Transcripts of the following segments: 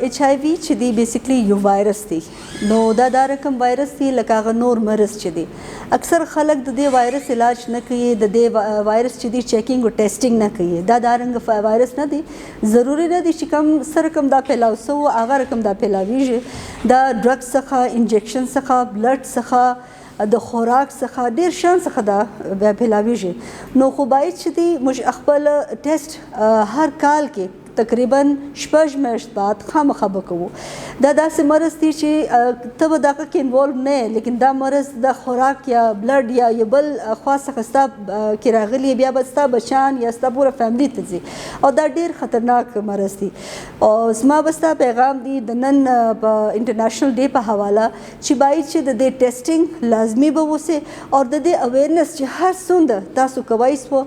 HIV چې دی بیسیکلی یو وایرس دی نو دا رقم وایرس دی لکه هغه نور مرض چې دی اکثر خلک د دې وایرس علاج نه کوي د دې وایرس چې دی چیکینګ او ټیسټینګ نه کوي دا رنګ وایرس نه دی ضروری نه دی چې کم سره کم دا پھیلاو سو هغه رقم دا پھیلاویږي دا ډرګ څخه انجیکشن څخه بلډ څخه د خوراک څخه ډیر شان څخه دا پھیلاویږي نو خو باید چې دی موږ خپل ټیسټ هر کال کې تقریبا شپږ میاشت بعد خامخا به کوو دا داسې مرض دی چې ته به دغه کې انوالو نه یې لیکن دا مرض د خوراک یا بلډ یا یو بل خوا څخه ستا کې راغلی بیا به ستا بچیان یا ستا پوره فیملي ته ځي او دا ډېر خطرناک مرض دی او زما به ستا پیغام دی د نن په انټرنیشنل ډے په حواله چې باید چې د دې ټیسټینګ لازمي به وسي او د دې اویرنس چې هر څومره تاسو کوئ سو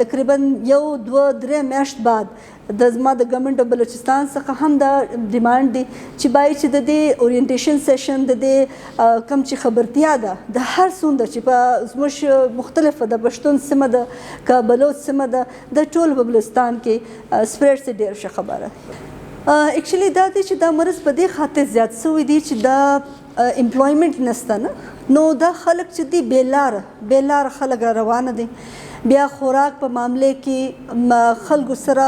تقریبا یو دوه درې میاشت بعد د زما د ګورنمنټ اف بلوچستان څخه هم دا ډیمانډ دی چې باید چې د دې اورینټیشن سیشن د دې کم چې خبرتیا ده د هر څومره چې په زموږ مختلفه د پښتون سیمه ده که بلوچ سیمه ده د ټول په بلوچستان کې سپریډ څه ډېر ښه خبره ایکچولی دا دی چې دا مرض په دې خاطر زیات شوی دی چې دا امپلایمنټ نشته نه نو دا خلک چې دی بیلار خلک روانه دي بیا خوراک په معاملې کې خلکو سره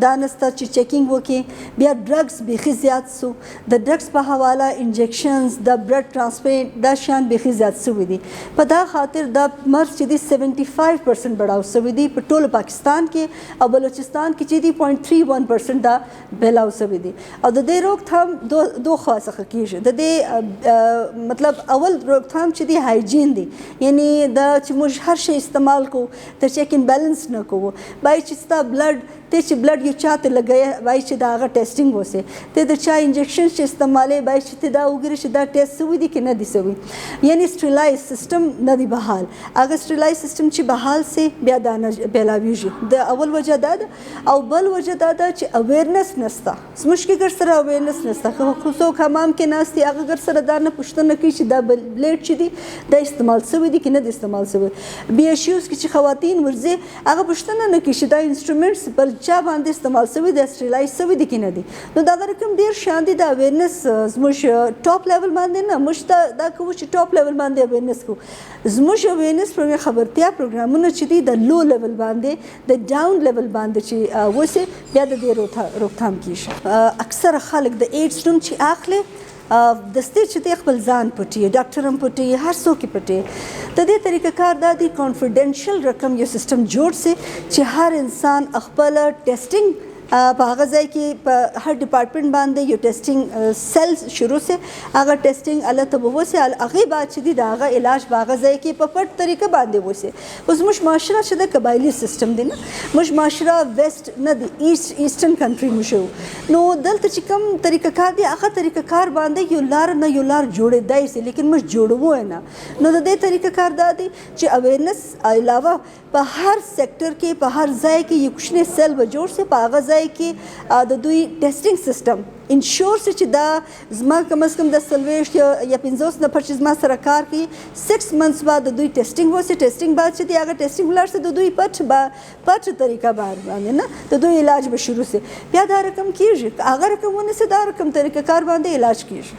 دا نسته چې چیکینګ وکړي بیا ډرګس بیخي زیات سو د ډرګس په حواله انجیکشنز د بلډ ټرانسپلانټ دا شیان بیخي زیات سوي دي په دا خاطر دا مرض چې دی 75% بړاو سوي دي په ټول پاکستان کې او بلوچستان کې چې دی 0.31% دا بهلاو سوي دي او د دې روکتھام دوه خوا څخه کیږي د دې مطلب اول روکتھام چې دی هایجین دی یعنی دا چې موږ هر شی استعمال کوو ته چیک ان بیلنس نه کوو باید چې ستا بلډ ته چې بلډ یو چاته لګوي باید چې د هغه ټیسټینګ وسي ته د چا انجیکشن چې استعمالوي باید چې ته دا وګورې چې دا ټیسټ سوي دي که نه دي سوي یعنی سټریلایز سیسټم نه دی بحال هغه سټریلایز سیسټم چې بحال سي بیا دا نه بهلاویږي د اول وجه دا ده او بل وجه دا ده چې اویرنس نسته زموږ کې ګر سره اویرنس نسته خو څوک حمام کې ناست دي هغه ګر سره دا نه پوښتنه کوي چې دا بلیډ چې دي دا استعمال سوي دي که نه دي استعمال سوي بي ایچ یوز کې چې خواتین ورځي هغه پوښتنه نه کوي چې دا انسټرومنټس بل چا باندې استعمال سوي دي سټریلایز سوي دي که نه دي نو دا رقم ډېر شان دي د اویرنس زموږ ټاپ لیول باندې نه موږ دا کوو چې ټاپ لیول باندې اویرنس کوو زموږ اویرنس پروګرام خبرتیا پروګرامونه چې دي د لو لیول باندې د ډاون لیول باندې چې وسي بیا د دې روکتھام کیږي اکثر خلک د ایډز نوم چې اخلي دستې چې دی خپل ځان پټي ډاکټر هم پټي هر څوک یې پټي د دې طریقه کار دا دی کانفیډنشل رقم یو سیسټم جوړ سي چې هر انسان خپل ټیسټینګ په هغه ځای کې په هر ډپارټمنټ باندې یو ټیسټینګ سیل شروع سي هغه ټیسټینګ الله ته به وسي هغې بعد چې دی د هغه علاج په هغه ځای کې په پټ طریقه باندې وسي اوس موږ معاشره چې د قبایلي سیسټم دی نه موږ معاشره ویسټ نه دی ایسټرن کنټري موږ نو دلته چې کوم طریقه کار دی هغه طریقه کار باندې یو لار نه یو لار جوړېدای سي لیکن موږ جوړوو یې نه نو د دې طریقه کار دا دی چې اویرنس علاوه په هر سیکټر کې په هر ځای کې یو کوچنی سیل به جوړ سي په هغه ځای کې د دوی ټیسټینګ سیسټم انشور سي چې دا زما کم از کم د 40 یا 50 نفر چې زما سره کار کوي 6 منثs بعد د دوی ټیسټینګ وسي ټیسټینګ بعد چې دی هغه ټیسټینګ ولاړ سي د دوی پټ طریقه باندې نه د دوی علاج به شروع سي بیا دا رقم کیږي هغه رقم ونه سي دا رقم طریقه کار باندې علاج کیږي